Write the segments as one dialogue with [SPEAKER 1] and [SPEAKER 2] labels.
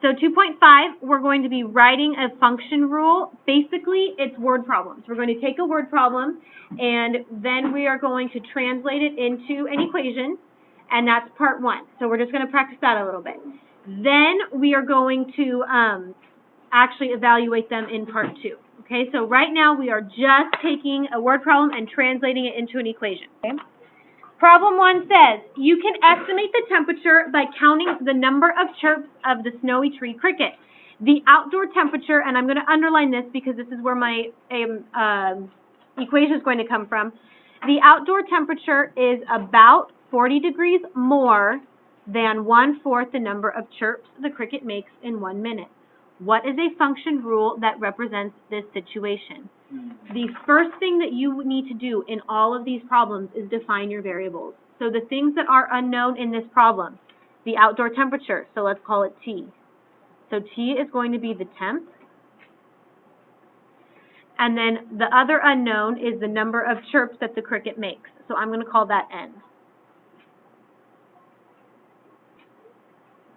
[SPEAKER 1] So 2.5, we're going to be writing a function rule. Basically, it's word problems. We're going to take a word problem, and then we are going to translate it into an equation, and that's part 1. So we're just going to practice that a little bit. Then we are going to actually evaluate them in part 2. Okay, so right now we are just taking a word problem and translating it into an equation. Okay? Problem 1 says, you can estimate the temperature by counting the number of chirps of the snowy tree cricket. The outdoor temperature, and I'm going to underline this because this is where my equation is going to come from. The outdoor temperature is about 40 degrees more than 1/4 the number of chirps the cricket makes in 1 minute. What is a function rule that represents this situation? The first thing that you need to do in all of these problems is define your variables. So the things that are unknown in this problem, the outdoor temperature, so let's call it T. So T is going to be the temp. And then the other unknown is the number of chirps that the cricket makes. So I'm going to call that N.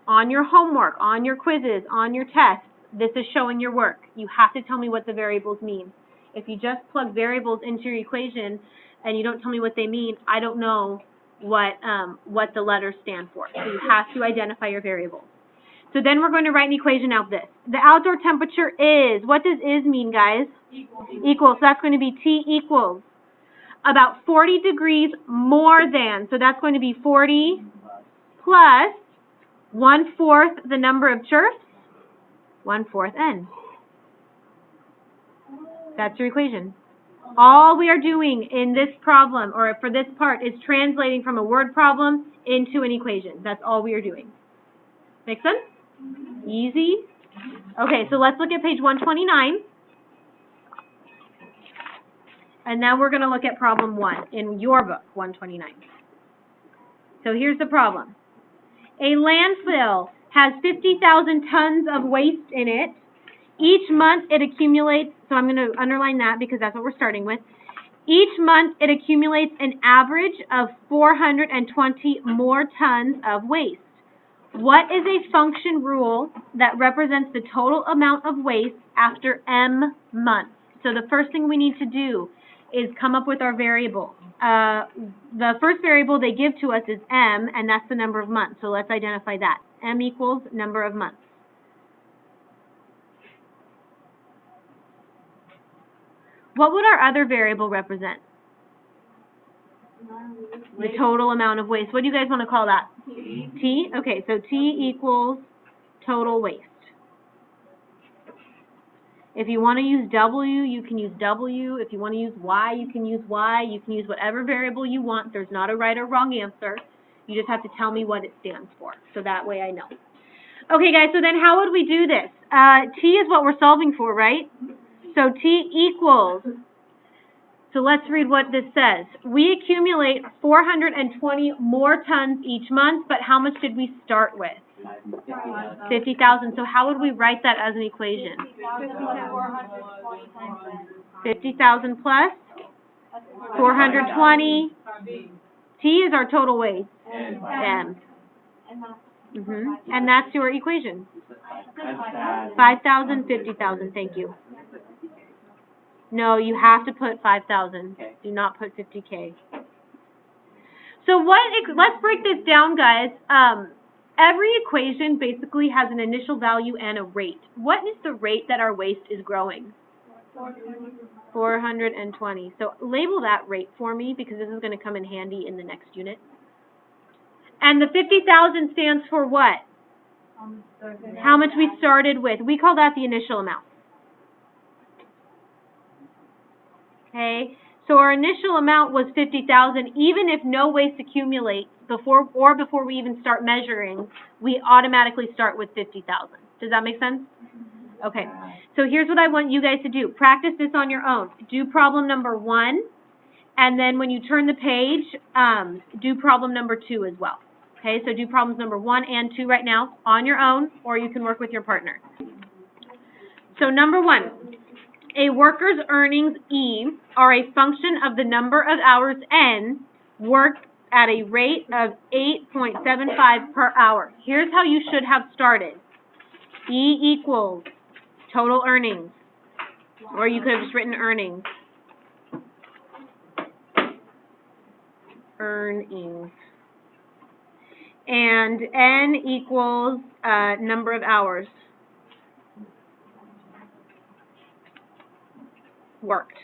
[SPEAKER 1] On your homework, on your quizzes, on your tests, this is showing your work. You have to tell me what the variables mean. If you just plug variables into your equation and you don't tell me what they mean, I don't know what the letters stand for. So you have to identify your variables. So then we're going to write an equation out this. The outdoor temperature is, what does is mean, guys? Equal. So that's going to be T equals about 40 degrees more than. So that's going to be 40 plus 1/4 the number of chirps, 1/4 N. That's your equation. All we are doing in this problem, or for this part, is translating from a word problem into an equation. That's all we are doing. Make sense? Easy? Okay, so let's look at page 129. And now we're going to look at problem 1 in your book, 129. So here's the problem. A landfill has 50,000 tons of waste in it. Each month it accumulates, so I'm going to underline that because that's what we're starting with. Each month it accumulates an average of 420 more tons of waste. What is a function rule that represents the total amount of waste after M months? So the first thing we need to do is come up with our variable. The first variable they give to us is M, and that's the number of months. So let's identify that. M equals number of months. What would our other variable represent? The total amount of waste. What do you guys want to call that? T? Okay, so T equals total waste. If you want to use W, you can use W. If you want to use Y, you can use Y. You can use whatever variable you want. There's not a right or wrong answer. You just have to tell me what it stands for. So that way I know. Okay, guys, so then how would we do this? T is what we're solving for, right? So T equals, so let's read what this says. We accumulate 420 more tons each month, but how much did we start with? 50,000. So how would we write that as an equation? 50,000 plus 420. T is our total waste. M. And that's your equation. 5,000, 50,000. Thank you. No, you have to put 5,000. Do not put 50K. So let's break this down, guys. Every equation basically has an initial value and a rate. What is the rate that our waste is growing? 420. So label that rate for me because this is going to come in handy in the next unit. And the 50,000 stands for what? How much we started with. We call that the initial amount. Okay, so our initial amount was 50,000. Even if no waste accumulates before we even start measuring, we automatically start with 50,000. Does that make sense? Okay, so here's what I want you guys to do. Practice this on your own. Do problem number 1, and then when you turn the page, do problem number 2 as well. Okay, so do problems number 1 and 2 right now on your own, or you can work with your partner. So number 1. A worker's earnings, E, are a function of the number of hours, N, worked at a rate of 8.75 per hour. Here's how you should have started. E equals total earnings. Or you could have just written earnings. Earnings. And N equals number of hours worked.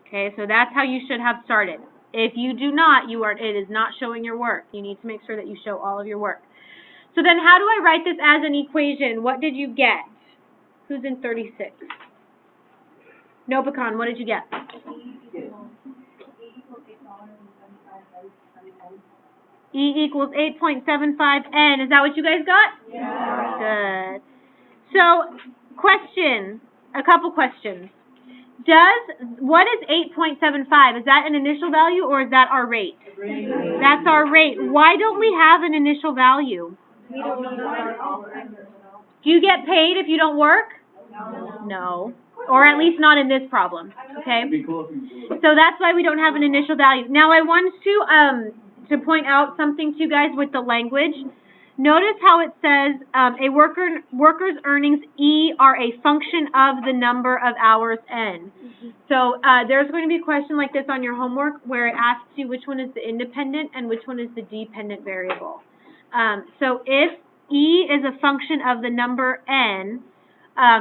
[SPEAKER 1] Okay, so that's how you should have started. If you do not, it is not showing your work. You need to make sure that you show all of your work. So then how do I write this as an equation? What did you get? Who's in 36? No, Pecan, what did you get? E equals 8.75 N. Is that what you guys got? Yeah. Good. So, question, a couple questions. What is 8.75? Is that an initial value or is that our rate? That's our rate. Why don't we have an initial value? Do you get paid if you don't work? No. Or at least not in this problem. Okay? So that's why we don't have an initial value. Now I want to point out something to you guys with the language. Notice how it says a worker's earnings E are a function of the number of hours N. So there's going to be a question like this on your homework where it asks you which one is the independent and which one is the dependent variable. So if E is a function of the number N,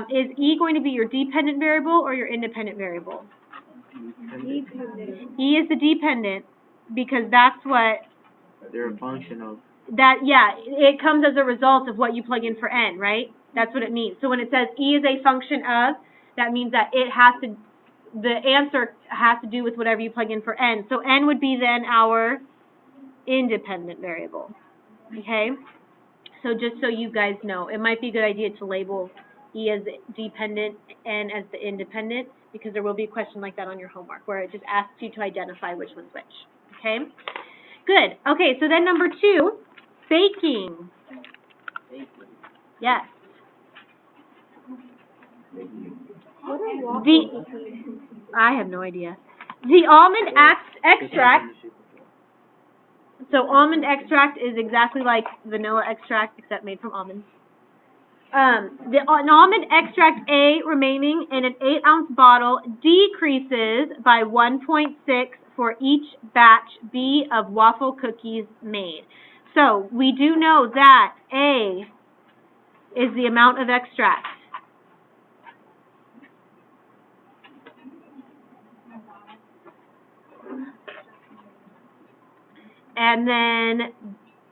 [SPEAKER 1] is E going to be your dependent variable or your independent variable? E is the dependent because that's what
[SPEAKER 2] they're a function of.
[SPEAKER 1] That, yeah, it comes as a result of what you plug in for N, right? That's what it means. So when it says E is a function of, that means that the answer has to do with whatever you plug in for N. So N would be then our independent variable, okay? So just so you guys know, it might be a good idea to label E as dependent, N as the independent, because there will be a question like that on your homework where it just asks you to identify which one's which, okay? Good. Okay, so then number 2, baking. Yes. I have no idea. The almond extract. So almond extract is exactly like vanilla extract except made from almonds. An almond extract A remaining in an 8-ounce bottle decreases by 1.6 for each batch B of waffle cookies made. So we do know that A is the amount of extract. And then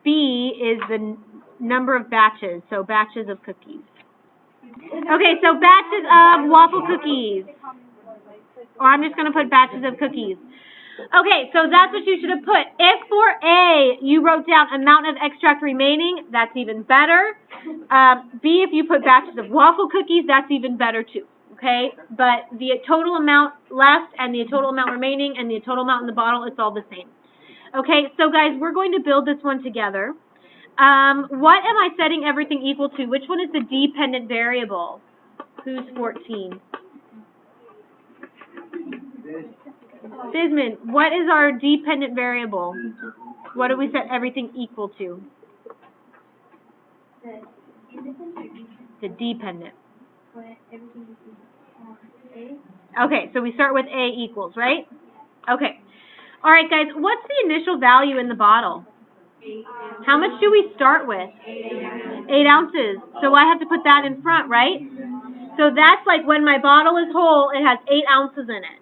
[SPEAKER 1] B is the number of batches, so batches of cookies. Okay, so batches of waffle cookies. Or I'm just going to put batches of cookies. Okay, so that's what you should have put. If for A, you wrote down amount of extract remaining, that's even better. B, if you put batches of waffle cookies, that's even better too. Okay, but the total amount left and the total amount remaining and the total amount in the bottle, it's all the same. Okay, so guys, we're going to build this one together. What am I setting everything equal to? Which one is the dependent variable? Who's 14? Bisman, what is our dependent variable? What do we set everything equal to? The dependent. Okay, so we start with A equals, right? Okay. All right, guys, what's the initial value in the bottle? How much do we start with? 8 ounces. So I have to put that in front, right? So that's like when my bottle is whole, it has 8 ounces in it.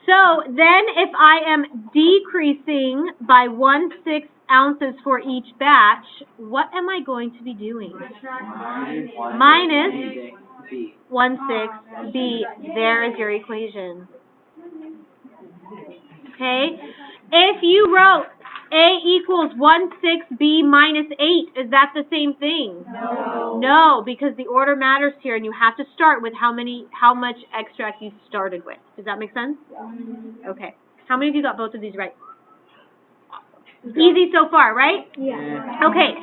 [SPEAKER 1] So then if I am decreasing by 1/6 ounces for each batch, what am I going to be doing? Minus 1/6 B. There is your equation. Okay? If you wrote A equals 1/6 B minus 8, is that the same thing? No. No, because the order matters here, and you have to start with how much extract you started with. Does that make sense? Okay. How many of you got both of these right? Easy so far, right?
[SPEAKER 3] Yeah.
[SPEAKER 1] Okay.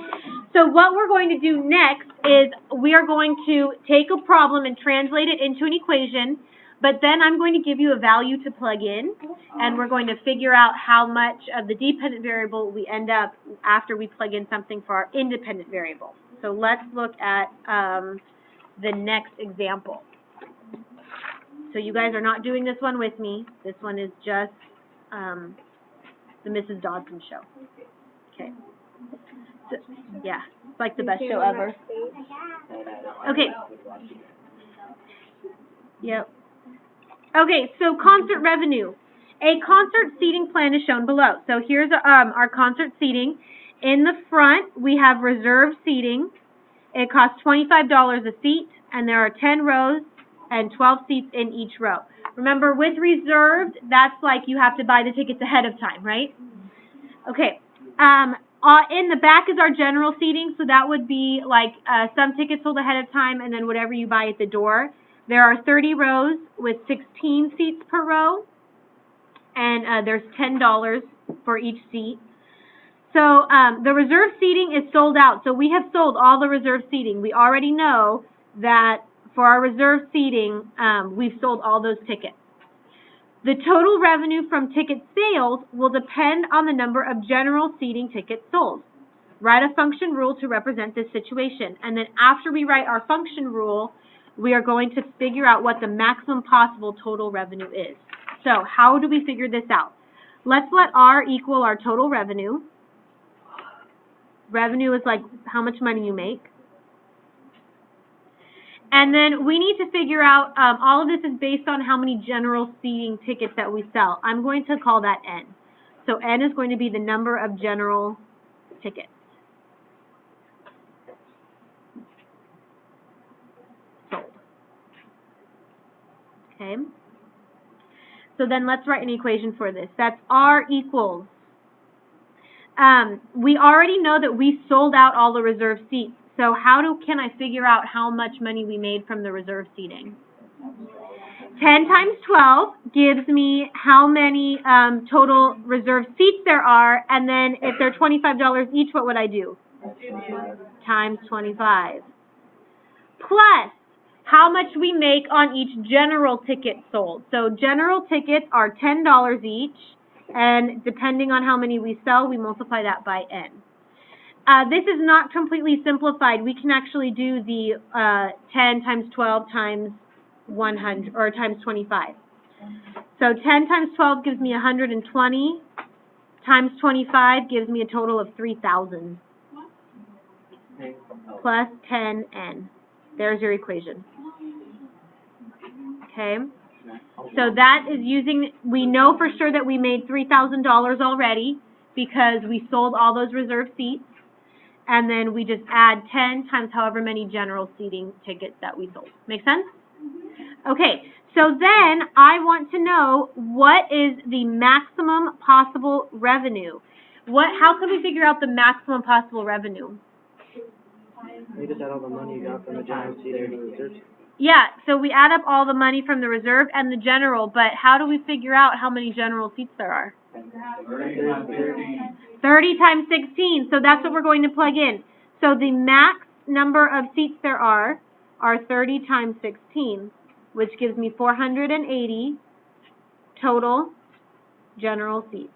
[SPEAKER 1] So what we're going to do next is we are going to take a problem and translate it into an equation. But then I'm going to give you a value to plug in, and we're going to figure out how much of the dependent variable we end up after we plug in something for our independent variable. So let's look at the next example. So you guys are not doing this one with me. This one is just the Mrs. Dodson show. Okay. So, yeah, it's like the best show ever. Okay. Yep. Okay, so concert revenue. A concert seating plan is shown below. So here's our concert seating. In the front, we have reserved seating. It costs $25 a seat, and there are 10 rows and 12 seats in each row. Remember, with reserved, that's like you have to buy the tickets ahead of time, right? Okay. In the back is our general seating, so that would be like some tickets sold ahead of time, and then whatever you buy at the door. There are 30 rows with 16 seats per row, and there's $10 for each seat. So the reserved seating is sold out. So we have sold all the reserved seating. We already know that for our reserved seating, we've sold all those tickets. The total revenue from ticket sales will depend on the number of general seating tickets sold. Write a function rule to represent this situation. And then after we write our function rule, we are going to figure out what the maximum possible total revenue is. So how do we figure this out? Let's let R equal our total revenue. Revenue is like how much money you make. And then we need to figure out, all of this is based on how many general seating tickets that we sell. I'm going to call that N. So N is going to be the number of general tickets sold. Okay. So then let's write an equation for this. That's R equals. We already know that we sold out all the reserved seats. So can I figure out how much money we made from the reserved seating? 10 times 12 gives me how many total reserved seats there are, and then if they're $25 each, what would I do? Times 25. Plus, how much we make on each general ticket sold. So general tickets are $10 each, and depending on how many we sell, we multiply that by N. This is not completely simplified. We can actually do the 10 times 12 times 100, or times 25. So 10 times 12 gives me 120, times 25 gives me a total of 3,000, plus 10N. There's your equation. Okay? So that is we know for sure that we made $3,000 already because we sold all those reserved seats. And then we just add 10 times however many general seating tickets that we sold. Make sense? Okay, so then I want to know what is the maximum possible revenue. How can we figure out the maximum possible revenue?
[SPEAKER 2] You just add all the money you got from the general seating and the reserve.
[SPEAKER 1] Yeah, so we add up all the money from the reserve and the general, but how do we figure out how many general seats there are? 30 times 16, so that's what we're going to plug in. So the max number of seats there are 30 times 16, which gives me 480 total general seats.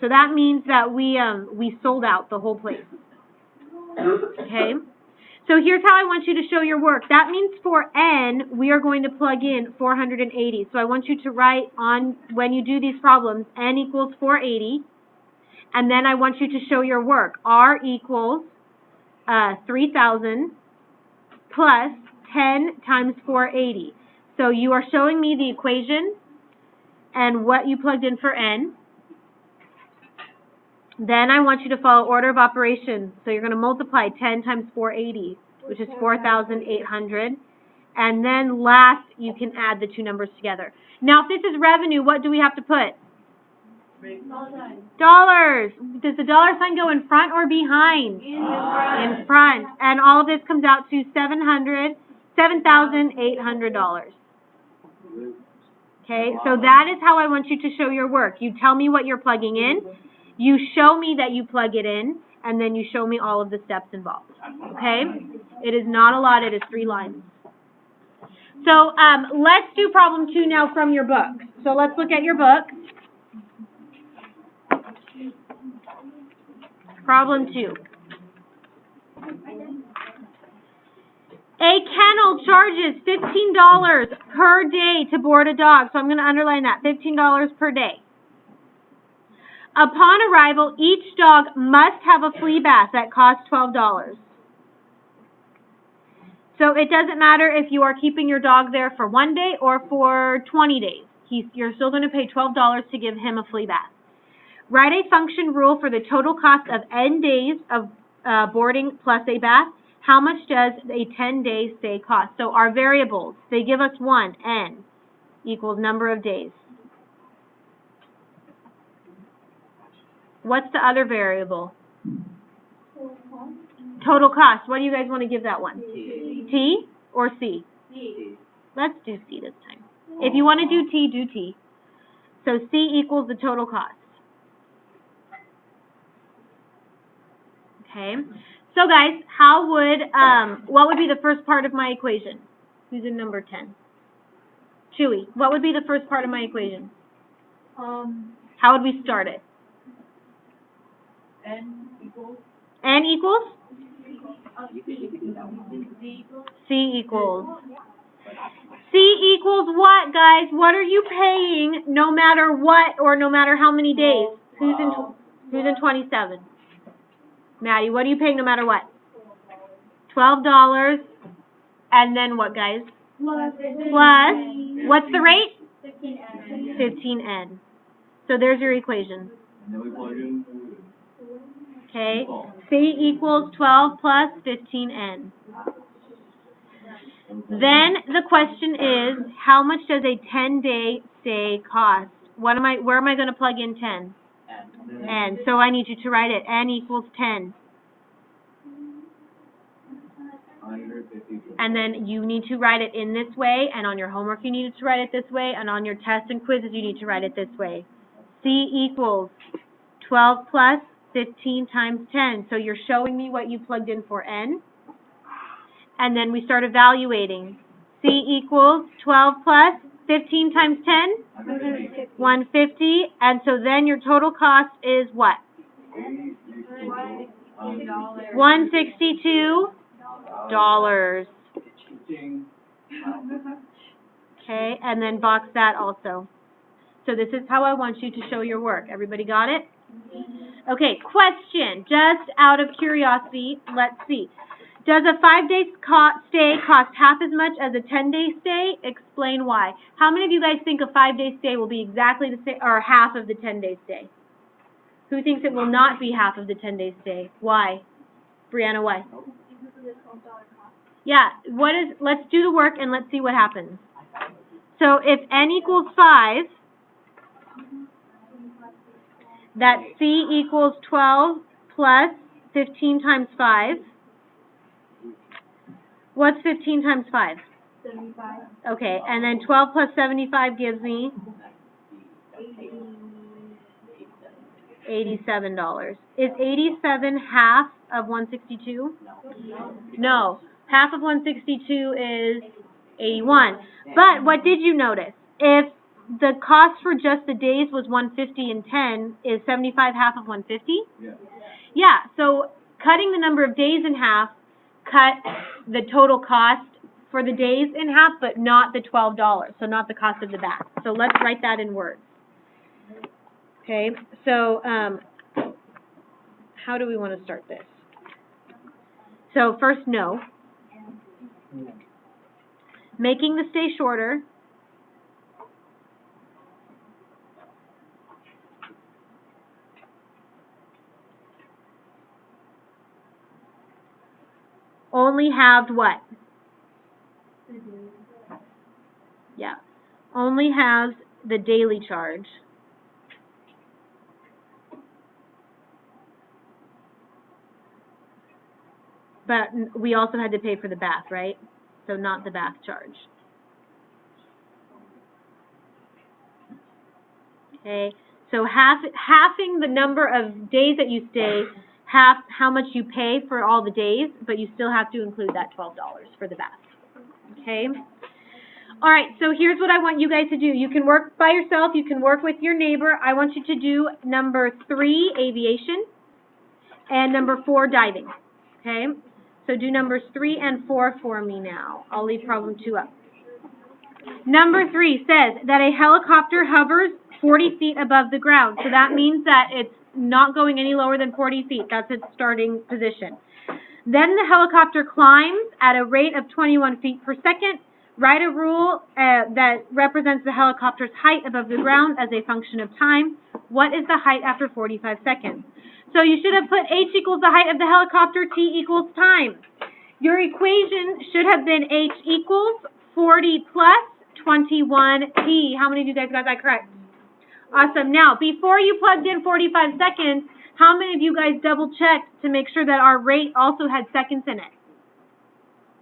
[SPEAKER 1] So that means that we sold out the whole place. Okay? So here's how I want you to show your work. That means for N, we are going to plug in 480. So I want you to write on, when you do these problems, N equals 480. And then I want you to show your work. R equals 3,000 plus 10 times 480. So you are showing me the equation and what you plugged in for N. Then I want you to follow order of operations. So you're going to multiply 10 times 480, which is 4,800. And then last, you can add the two numbers together. Now, if this is revenue, what do we have to put? Dollars. Does the dollar sign go in front or behind? In front. And all of this comes out to $7,800. Okay, so that is how I want you to show your work. You tell me what you're plugging in. You show me that you plug it in, and then you show me all of the steps involved. Okay? It is not a lot. It is 3 lines. So let's do problem 2 now from your book. So let's look at your book. Problem 2. A kennel charges $15 per day to board a dog. So I'm going to underline that, $15 per day. Upon arrival, each dog must have a flea bath that costs $12. So it doesn't matter if you are keeping your dog there for 1 day or for 20 days. You're still going to pay $12 to give him a flea bath. Write a function rule for the total cost of N days of boarding plus a bath. How much does a 10-day stay cost? So our variables, they give us one, N, equals number of days. What's the other variable? Total cost. What do you guys want to give that one? T or C?
[SPEAKER 2] C.
[SPEAKER 1] Let's do C this time. If you want to do T, do T. So C equals the total cost. Okay. So guys, how would, what would be the first part of my equation? Who's in number 10? Chewy. What would be the first part of my equation? How would we start it?
[SPEAKER 3] N equals?
[SPEAKER 1] N equals?
[SPEAKER 3] C equals?
[SPEAKER 1] C equals what, guys? What are you paying no matter what or no matter how many days? Who's in 27? Maddie, what are you paying no matter what? $12. And then what, guys? Plus, what's the rate? 15N. So there's your equation. Okay, C equals 12 plus 15N. Then the question is, how much does a 10-day stay cost? Where am I going to plug in 10? N. So I need you to write it. N equals 10. And then you need to write it in this way, and on your homework you need to write it this way, and on your tests and quizzes you need to write it this way. C equals 12 plus 15 times 10. So you're showing me what you plugged in for N. And then we start evaluating. C equals 12 plus 15 times 10? 150. And so then your total cost is what? $162. Okay, and then box that also. So this is how I want you to show your work. Everybody got it? Okay, question, just out of curiosity, let's see. Does a 5-day stay cost half as much as a 10-day stay? Explain why. How many of you guys think a 5-day stay will be exactly the same, or half of the 10-day stay? Who thinks it will not be half of the 10-day stay? Why? Brianna, why? Yeah, let's do the work and let's see what happens. So if N equals 5, that C equals 12 plus 15 times 5. What's 15 times 5?
[SPEAKER 3] 75.
[SPEAKER 1] Okay, and then 12 plus 75 gives me $87. Is 87 half of 162? No. Half of 162 is 81. But what did you notice? If the cost for just the days was 150 and 10, is 75 half of 150? Yeah, so cutting the number of days in half cut the total cost for the days in half, but not the $12, so not the cost of the bath. So let's write that in words. Okay, so how do we want to start this? So first, no. Making the stay shorter. Only halved what? Yeah. Only halves the daily charge. But we also had to pay for the bath, right? So not the bath charge. Okay. So halving the number of days that you stay, half how much you pay for all the days, but you still have to include that $12 for the bath. Okay? All right, so here's what I want you guys to do. You can work by yourself. You can work with your neighbor. I want you to do number 3, aviation, and number 4, diving. Okay? So do numbers 3 and 4 for me now. I'll leave problem 2 up. Number 3 says that a helicopter hovers 40 feet above the ground. So that means that it's not going any lower than 40 feet. That's its starting position. Then the helicopter climbs at a rate of 21 feet per second. Write a rule that represents the helicopter's height above the ground as a function of time. What is the height after 45 seconds? So you should have put h equals the height of the helicopter, t equals time. Your equation should have been h equals 40 plus 21t. How many of you guys got that correct? Awesome. Now, before you plugged in 45 seconds, how many of you guys double-checked to make sure that our rate also had seconds in it?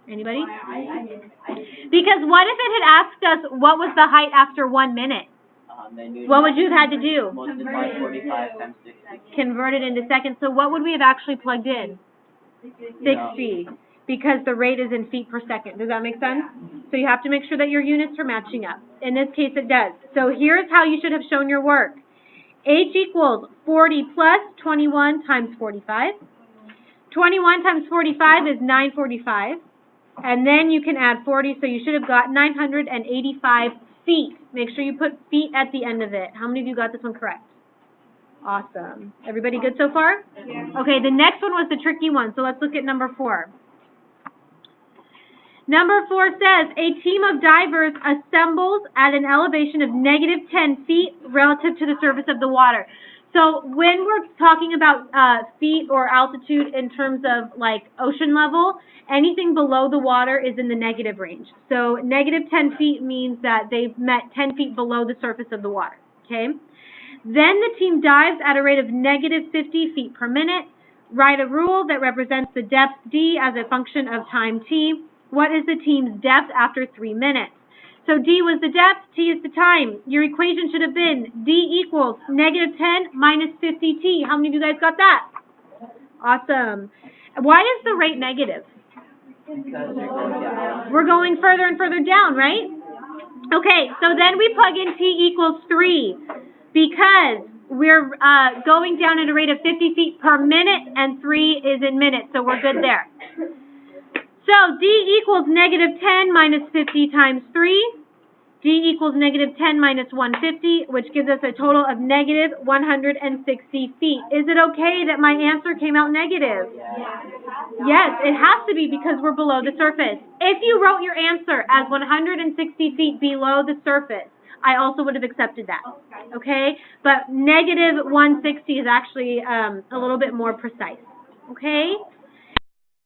[SPEAKER 1] Anybody?
[SPEAKER 3] I did.
[SPEAKER 1] Because what if it had asked us what was the height after 1 minute? What would you have had to do?
[SPEAKER 2] Multiply 45 times 60.
[SPEAKER 1] Convert it into seconds. So what would we have actually plugged in? 60. Because the rate is in feet per second. Does that make sense? So you have to make sure that your units are matching up. In this case, it does. So here's how you should have shown your work. H equals 40 plus 21 times 45. 21 times 45 is 945. And then you can add 40, so you should have got 985 feet. Make sure you put feet at the end of it. How many of you got this one correct? Awesome. Everybody good so far?
[SPEAKER 3] Yeah.
[SPEAKER 1] Okay, the next one was the tricky one, so let's look at number 4. Number 4 says, a team of divers assembles at an elevation of negative 10 feet relative to the surface of the water. So when we're talking about feet or altitude in terms of like ocean level, anything below the water is in the negative range. So negative 10 feet means that they've met 10 feet below the surface of the water, okay? Then the team dives at a rate of negative 50 feet per minute. Write a rule that represents the depth d as a function of time t. What is the team's depth after 3 minutes? So d was the depth, t is the time. Your equation should have been d equals negative 10 minus 50t. How many of you guys got that? Awesome. Why is the rate negative?
[SPEAKER 2] Because you're going down.
[SPEAKER 1] We're going further and further down, right? Okay, so then we plug in t equals 3 because we're going down at a rate of 50 feet per minute and 3 is in minutes, so we're good there. So d equals negative 10 minus 50 times 3. d equals negative 10 minus 150, which gives us a total of negative 160 feet. Is it okay that my answer came out negative? Yes, it has to be because we're below the surface. If you wrote your answer as 160 feet below the surface, I also would have accepted that. Okay? But negative 160 is actually a little bit more precise. Okay?